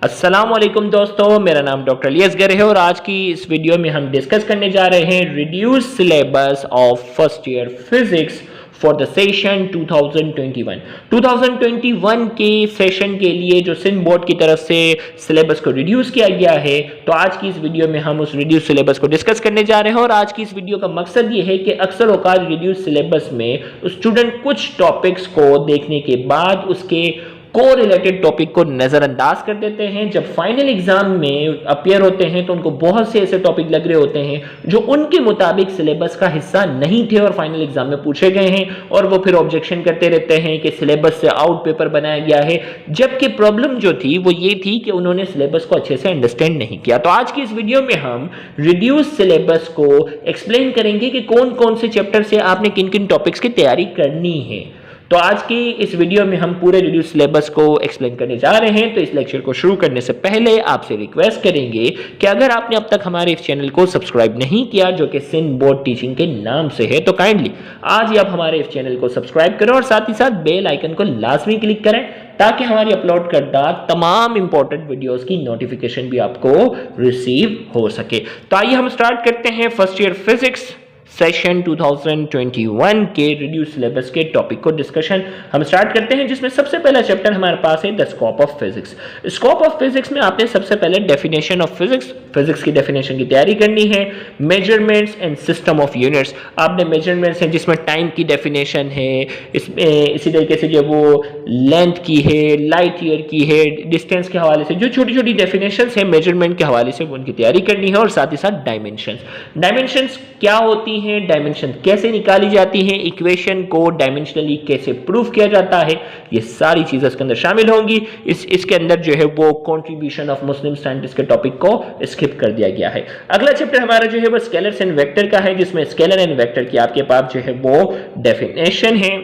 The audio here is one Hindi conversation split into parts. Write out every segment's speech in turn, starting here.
अस्सलाम वालेकुम दोस्तों, मेरा नाम डॉक्टर अली असगर है और आज की इस वीडियो में हम डिस्कस करने जा रहे हैं reduce syllabus of first year physics for the session 2021। 2021 के सेशन के लिए जो सिंध बोर्ड की तरफ से सिलेबस को रिड्यूस किया गया है, तो आज की इस वीडियो में हम उस रिड्यूस सिलेबस को डिस्कस करने जा रहे हैं। और आज की इस वीडियो का मकसद ये है कि अक्सर औकात रिड्यूस सिलेबस में स्टूडेंट कुछ टॉपिक्स को देखने के बाद उसके को रिलेटेड टॉपिक को नजरअंदाज कर देते हैं। जब फाइनल एग्जाम में अपियर होते हैं तो उनको बहुत से ऐसे टॉपिक लग रहे होते हैं जो उनके मुताबिक सिलेबस का हिस्सा नहीं थे और फाइनल एग्जाम में पूछे गए हैं, और वो फिर ऑब्जेक्शन करते रहते हैं कि सिलेबस से आउट पेपर बनाया गया है, जबकि प्रॉब्लम जो थी वो ये थी कि उन्होंने सिलेबस को अच्छे से अंडरस्टैंड नहीं किया। तो आज की इस वीडियो में हम रिड्यूस सिलेबस को एक्सप्लेन करेंगे कि कौन कौन से चैप्टर से आपने किन किन टॉपिक्स की तैयारी करनी है। तो आज की इस वीडियो में हम पूरे रिड्यूस सिलेबस को एक्सप्लेन करने जा रहे हैं। तो इस लेक्चर को शुरू करने से पहले आपसे रिक्वेस्ट करेंगे कि अगर आपने अब तक हमारे इस चैनल को सब्सक्राइब नहीं किया, जो कि सिंध बोर्ड टीचिंग के नाम से है, तो काइंडली आज ही आप हमारे इस चैनल को सब्सक्राइब करें और साथ ही साथ बेल आइकन को लाजमी क्लिक करें ताकि हमारी अपलोड करदा तमाम इंपॉर्टेंट वीडियोस की नोटिफिकेशन भी आपको रिसीव हो सके। तो आइए हम स्टार्ट करते हैं फर्स्ट ईयर फिजिक्स सेशन 2021 के रिड्यूस सिलेबस के टॉपिक को डिस्कशन हम स्टार्ट करते हैं, जिसमें सबसे पहला चैप्टर हमारे पास है the scope of physics. Scope of physics में आपने सबसे पहले डेफिनेशन ऑफ फिजिक्स की डेफिनेशन की तैयारी करनी है। Measurements and system of units, आपने मेजरमेंट्स हैं जिसमें टाइम की डेफिनेशन है, इसमें इसी तरीके से जो वो लेंथ की है, लाइट ईयर की है, डिस्टेंस के हवाले से जो छोटी छोटी डेफिनेशंस है मेजरमेंट के हवाले से उनकी तैयारी करनी है। और साथ ही साथ डायमेंशंस क्या होती हैं, डायमेंशन कैसे निकाली जाती हैं, इक्वेशन को डायमेंशनली कैसे प्रूव किया जाता है, ये सारी चीजें इसके अंदर शामिल होंगी। इसके अंदर जो है वो कंट्रीब्यूशन ऑफ मुस्लिम साइंटिस्ट के टॉपिक को स्किप कर दिया गया है। अगला चैप्टर हमारा जो है वो स्केलर्स एंड वेक्टर का है, जिसमें स्केलर एंड वेक्टर की आपके पास जो है वो डेफिनेशन है।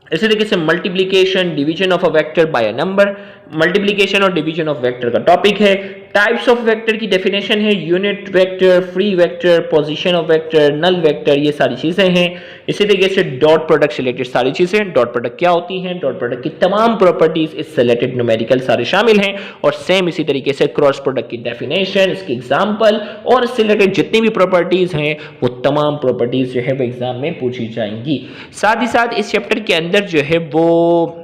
इसी तरीके से multiplication, division of a vector by a number, multiplication और डिवीजन ऑफ वेक्टर का टॉपिक है। टाइप्स ऑफ वेक्टर की डेफिनेशन है, unit vector, free vector, position of vector, null vector, ये सारी चीजें हैं। इसी तरीके से डॉट प्रोडक्ट से रिलेटेड सारी चीजें, डॉट प्रोडक्ट क्या होती हैं, डॉट प्रोडक्ट की तमाम प्रॉपर्टीज, इससे रिलेटेड न्यूमेरिकल सारे शामिल हैं। और सेम इसी तरीके से क्रॉस प्रोडक्ट की डेफिनेशन, इसकी एग्जांपल और इससे रिलेटेड जितनी भी प्रॉपर्टीज हैं वो तमाम प्रॉपर्टीज जो है वो एग्जाम में पूछी जाएंगी। साथ ही साथ इस चैप्टर के अंदर जो है वो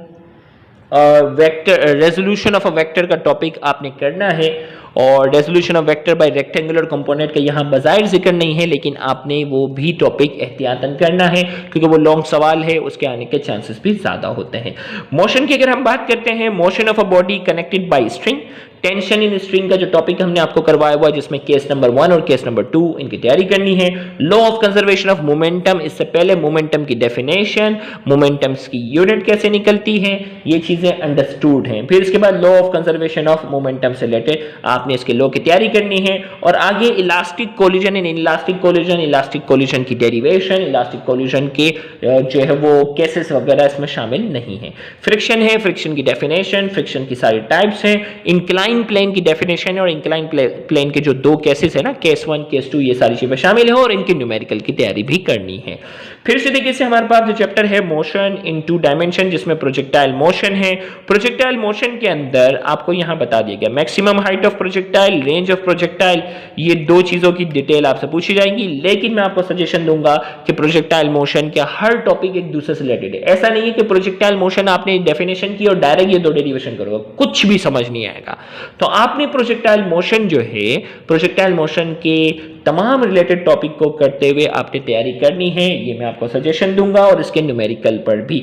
vector, resolution of a vector का टॉपिक आपने करना है। और resolution of vector by rectangular component का यहाँ बजाय जिक्र नहीं है, लेकिन आपने वो भी टॉपिक एहतियातन करना है क्योंकि वो लॉन्ग सवाल है, उसके आने के चांसेस भी ज्यादा होते हैं। मोशन की अगर हम बात करते हैं, motion of a body connected by string, tension in string का जो टॉपिक हमने आपको करवाया हुआ है, जिसमें केस नंबर 1 और केस नंबर 2 इनकी तैयारी करनी है। Law of conservation of momentum, इससे पहले मोमेंटम की डेफिनेशन, मोमेंटम्स की यूनिट कैसे निकलती है, ये चीजें अंडरस्टूड हैं। फिर इसके बाद law of conservation of momentum से रिलेटेड आपने इसके लॉ की तैयारी करनी है। और आगे elastic collision and elastic collision, elastic collision की डेरिवेशन, इलास्टिक कोलिजन के जो है वो केसेस वगैरह इसमें शामिल नहीं है। फ्रिक्शन है, फ्रिक्शन की डेफिनेशन, फ्रिक्शन की सारी टाइप्स हैं। इंक्लाइन प्लेन की डेफिनेशन और इंक्लाइन प्लेन के जो दो केसेस है ना, केस 1 केस 2, ये सारी चीजें शामिल है और इनकी न्यूमेरिकल की तैयारी भी करनी है। फिर इसी तरीके से हमारे पास जो चैप्टर है मोशन इन 2 डायमेंशन, जिसमें प्रोजेक्टाइल मोशन है। प्रोजेक्टाइल मोशन के अंदर आपको यहां बता दिया गया maximum height of projectile, range of projectile, ये दो चीजों की डिटेल आपसे पूछी जाएगी। लेकिन मैं आपको सजेशन दूंगा कि प्रोजेक्टाइल मोशन के हर टॉपिक एक दूसरे से रिलेटेड है। ऐसा नहीं है कि प्रोजेक्टाइल मोशन आपने डेफिनेशन की और डायरेक्ट ये 2 डेरिवेशन करोगे, कुछ भी समझ नहीं आएगा। तो आपने प्रोजेक्टाइल मोशन जो है, प्रोजेक्टाइल मोशन के तमाम रिलेटेड टॉपिक को करते हुए आपने तैयारी करनी है, ये मैं आपको सजेशन दूंगा, और इसके न्यूमेरिकल पर भी।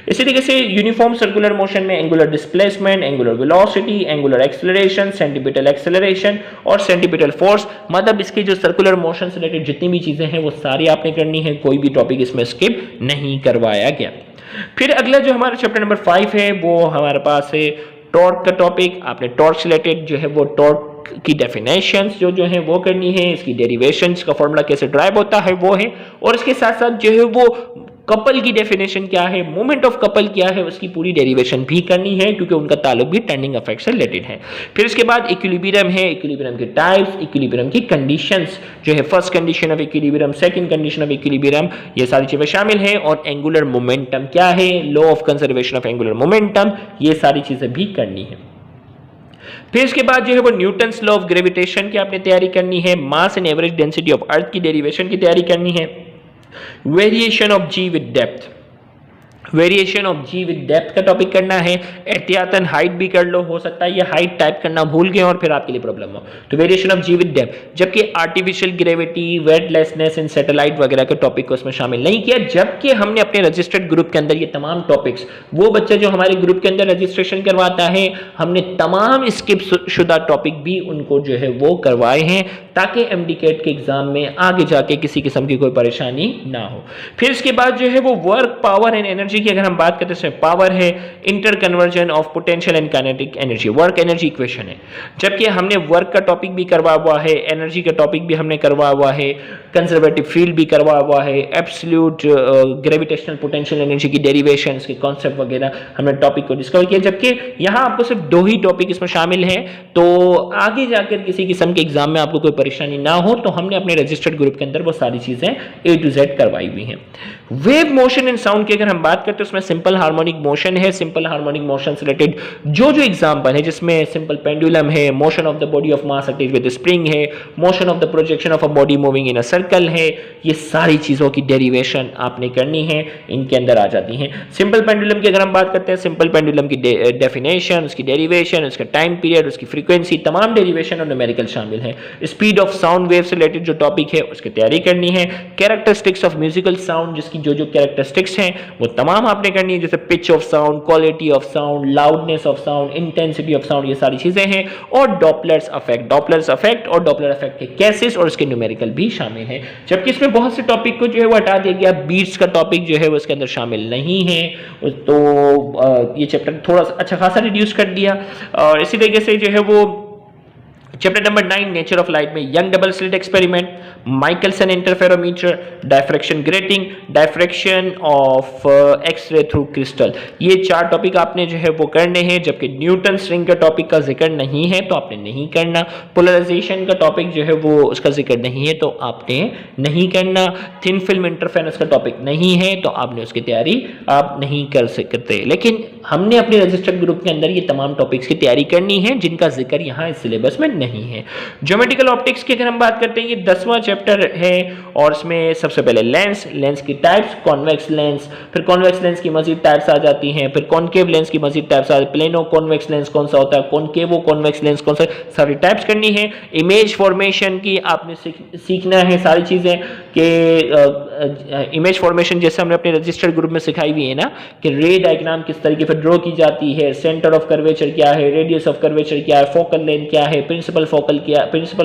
इसी तरीके से यूनिफॉर्म सर्कुलर मोशन में angular displacement, angular velocity, angular acceleration, centripetal acceleration और सेंटीपिटल फोर्स, मतलब इसके जो सर्कुलर मोशन से रिलेटेड जितनी भी चीजें हैं वो सारी आपने करनी है, कोई भी टॉपिक इसमें स्किप नहीं करवाया गया। फिर अगला जो हमारा चैप्टर नंबर 5 है वो हमारे पास है टॉर्क का टॉपिक। आपने टॉर्क से रिलेटेड जो है वो टॉर्क की डेफिनेशंस जो है वो करनी है, इसकी डेरिवेशंस का फॉर्मूला कैसे ड्राइव होता है वो है, और इसके साथ साथ जो है वो कपल की डेफिनेशन क्या है, मोमेंट ऑफ कपल क्या है, उसकी पूरी डेरिवेशन भी करनी है क्योंकि उनका ताल्लुक भी टर्निंग इफेक्ट से रिलेटेड है। फिर इसके बाद इक्विलिब्रियम है, इक्विलिब्रियम के टाइप्स, इक्विलिब्रियम की कंडीशंस जो है, first condition of equilibrium, second condition of equilibrium, ये सारी चीजें शामिल हैं। और एंगुलर मोमेंटम क्या है, law of conservation of angular momentum, ये सारी चीजें भी करनी है। फिर इसके बाद जो है वो न्यूटन्स लॉ ऑफ ग्रेविटेशन की आपने तैयारी करनी है, mass and average density of earth की डेरिवेशन की तैयारी करनी है, variation of G with depth, variation of G with depth का टॉपिक करना है, एहतियातन हाइट भी कर लो, हो सकता है ये हाइट टाइप करना भूल गए और फिर आपके लिए प्रॉब्लम हो, तो variation of G with depth. जबकि artificial gravity, weightlessness in satellite वगैरह के टॉपिक को उसमें शामिल नहीं किया, जबकि हमने अपने रजिस्टर्ड ग्रुप के अंदर ये तमाम टॉपिक्स, वो बच्चा जो हमारे ग्रुप के अंदर रजिस्ट्रेशन करवाता है, हमने तमाम स्किप शुदा टॉपिक भी उनको जो है वो करवाए हैं, ताकि एमडीकेट के एग्जाम में आगे जाके किसी किस्म की कोई परेशानी ना हो। फिर इसके बाद जो है वो वर्क, पावर एंड एनर्जी की अगर हम बात करते हैं, पावर है inter conversion of potential and kinetic energy, work energy equation है। जबकि हमने वर्क का टॉपिक भी करवा हुआ है, एनर्जी का टॉपिक भी हमने करवा हुआ है, कंजर्वेटिव फील्ड भी करवा हुआ है, एब्सोल्यूट ग्रेविटेशनल पोटेंशियल एनर्जी की डेरिवेशन के कॉन्सेप्ट वगैरह हमने टॉपिक को डिस्कवर किया। जबकि यहाँ आपको सिर्फ 2 ही टॉपिक इसमें शामिल है, तो आगे जाकर किसी किस्म के एग्जाम में आपको कोई परेशानी ना हो, तो हमने अपने रजिस्टर्ड ग्रुप के अंदर वो सारी चीजें A to Z करवाई हुई हैं। वेव मोशन एंड साउंड की अगर हम बात करते हैं, उसमें सिंपल हार्मोनिक मोशन है, सिंपल हार्मोनिक मोशन से रिलेटेड जो जो एग्जांपल है, जिसमें सिंपल पेंडुलम है, motion of the body of mass attached with spring है, motion of the projection of a body moving in a circle है, ये सारी चीजों की डेरिवेशन आपने करनी है, इनके अंदर आ जाती हैं। सिंपल पेंडुलम की अगर हम बात करते हैं, सिंपल पेंडुलम की डेफिनेशन, उसकी डेरिवेशन, उसका टाइम पीरियड, उसकी फ्रीक्वेंसी, तमाम डेरिवेशन और न्यूमेरिकल शामिल है। स्पीड ऑफ साउंड वेव से रिलेटेड जो टॉपिक है उसकी तैयारी करनी है। कैरेक्टरिस्टिक्स ऑफ म्यूजिकल साउंड, जिसकी जो जो कैरेक्टरिस्टिक्स हैं वो तमाम आपने करनी है, जैसे pitch of sound, quality of sound, loudness of sound, intensity of sound, ये सारी चीजें हैं। और डॉपलर्स अफेक्ट, डॉपलर्स अफेक्ट और डॉपलर अफेक्ट के केसेस और उसके न्यूमेरिकल भी शामिल है। जबकि इसमें बहुत से टॉपिक को जो है वो हटा दिया गया, बीट्स का टॉपिक जो है वो इसके अंदर शामिल नहीं है, तो ये चैप्टर थोड़ा सा अच्छा खासा रिड्यूस कर दिया। और इसी तरीके से जो है वो chapter number 9 nature of light में Young double slit experiment, Michelson interferometer, diffraction grating, diffraction of X ray through crystal, ये 4 टॉपिक आपने जो है वो करने हैं। जबकि न्यूटन रिंग का टॉपिक का जिक्र नहीं है तो आपने नहीं करना, पोलराइजेशन का टॉपिक जो है वो उसका जिक्र नहीं है तो आपने नहीं करना, थिन फिल्म इंटरफेरेंस का टॉपिक नहीं है तो आपने उसकी तैयारी आप नहीं कर सकते। लेकिन हमने अपने रजिस्टर्ड ग्रुप के अंदर ये तमाम टॉपिक्स की तैयारी करनी है जिनका जिक्र यहाँ इस सिलेबस में नहीं है। ज्योमेट्रिकल ऑप्टिक्स की अगर हम बात करते हैं, ये 10वां चैप्टर है और इसमें सबसे पहले लेंस, लेंस की टाइप्स, कॉन्वेक्स लेंस, फिर कॉन्वेक्स लेंस की मजीद टाइप्स आ जाती हैं, फिर कॉनकेव लेंस की मजीद टाइप्स आ जाती है, प्लेनो कॉन्वेक्स लेंस कौन सा होता है, कॉनकेवो कॉन्वेक्स लेंस कौन सा, सारी टाइप्स करनी है। इमेज फॉर्मेशन की आपने सीखना है सारी चीजें कि इमेज फॉर्मेशन जैसे हमने अपने रजिस्टर्ड ग्रुप में सिखाई हुई है ना, कि रे डायग्राम किस तरीके से ड्रॉ की जाती है, सेंटर ऑफ कर्वेचर क्या है, रेडियस ऑफ कर्वेचर क्या है, फोकल लेंथ क्या है, प्रिंसिपल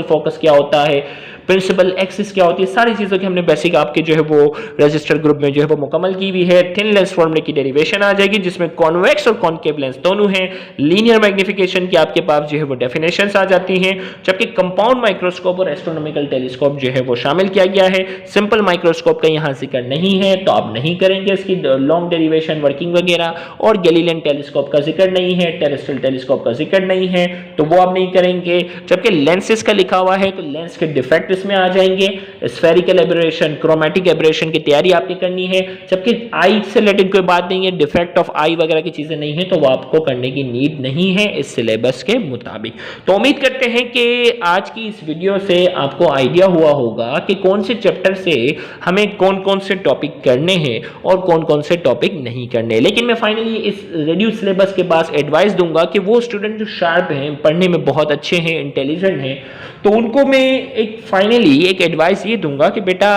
फोकस क्या होता है, प्रिंसिपल एक्सिस क्या होती है, सारी चीजों की हमने बेसिक आपके जो है वो रजिस्टर्ड ग्रुप में जो है वो मुकम्मल की हुई है। थिन लेंस फॉर्मूले की डेरिवेशन आ जाएगी जिसमें कॉन्वेक्स और कॉनकेव लेंस दोनों हैं। लीनियर मैग्निफिकेशन की आपके पास जो है वो डेफिनेशंस आ जाती हैं, जबकि कंपाउंड माइक्रोस्कोप और एस्ट्रोनॉमिकल टेलीस्कोप जो है वो शामिल किया गया है। सिंपल माइक्रोस्कोप का यहाँ जिक्र नहीं है तो आप नहीं करेंगे इसकी लॉन्ग डेरिवेशन वर्किंग वगैरह, और गैलीलियन टेलीस्कोप का जिक्र नहीं है, टेरेस्ट्रियल टेलीस्कोप का जिक्र नहीं है तो वो आप नहीं करेंगे। जबकि लेंसेज का लिखा हुआ है तो लेंस के डिफेक्ट इसमें आ जाएंगे, स्फेरिकल एब्रेशन, क्रोमेटिक एब्रेशन की तैयारी आपने करनी है। जबकि आई से रिलेटेड कोई बात नहीं है, डिफेक्ट ऑफ आई वगैरह की चीजें नहीं है तो वो आपको करने की नीड नहीं है इस सिलेबस के मुताबिक। तो उम्मीद करते हैं कि आज की इस वीडियो से आपको आइडिया हुआ होगा कि कौन से चैप्टर से हमें कौन कौन से टॉपिक करने हैं और कौन कौन से टॉपिक नहीं करने। लेकिन मैं फाइनली इस रिड्यूस सिलेबस के पास एडवाइस दूंगा कि वो स्टूडेंट जो शार्प हैं, पढ़ने में बहुत अच्छे हैं, इंटेलिजेंट हैं, तो उनको मैं एक फाइनली एक एडवाइस ये दूंगा कि बेटा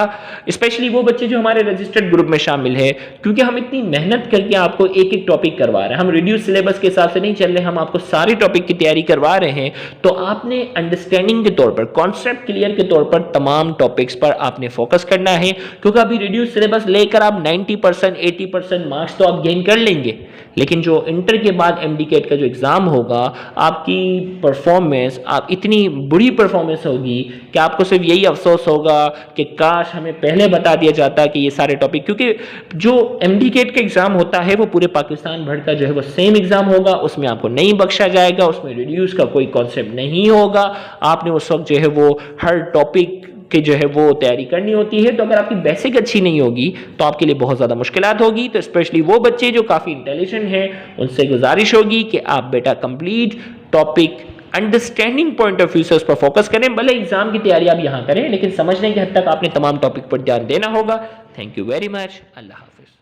स्पेशली वो बच्चे जो हमारे रजिस्टर्ड ग्रुप में शामिल है, क्योंकि हम इतनी मेहनत करके आपको एक एक टॉपिक करवा रहे हैं, हम रिड्यूस सिलेबस के हिसाब से नहीं चल रहे, हम आपको सारे टॉपिक की तैयारी करवा रहे हैं, तो आपने अंडरस्टैंडिंग के तौर पर, कॉन्सेप्ट क्लियर के तौर पर तमाम टॉपिक्स पर आपने फोकस करना है। क्योंकि अभी रिड्यूस सिलेबस लेकर आप 90% 80% मार्क्स तो आप गेन कर लेंगे, लेकिन जो इंटर के बाद एमडीकेट का जो एग्जाम होगा, आपकी परफॉर्मेंस, आप इतनी बुरी परफॉर्मेंस होगी कि आपको सिर्फ यही अफसोस होगा कि काश हमें पहले बता दिया जाता कि ये सारे टॉपिक, क्योंकि जो एमडीकेट का एग्जाम होता है वो पूरे पाकिस्तान भर का जो है वो सेम एग्जाम होगा, उसमें आपको नहीं बख्शा जाएगा, उसमें रिड्यूस का कोई कॉन्सेप्ट नहीं होगा। आपने उस वक्त जो है वो हर टॉपिक की जो है वो तैयारी करनी होती है। तो अगर आपकी बेसिक अच्छी नहीं होगी तो आपके लिए बहुत ज़्यादा मुश्किलात होगी। तो स्पेशली वो बच्चे जो काफ़ी इंटेलिजेंट हैं, उनसे गुजारिश होगी कि आप बेटा complete topic understanding point of view से उस पर फोकस करें। भले एग्जाम की तैयारी आप यहां करें, लेकिन समझने की हद तक आपने तमाम टॉपिक पर ध्यान देना होगा। Thank you very much. Allah Hafiz.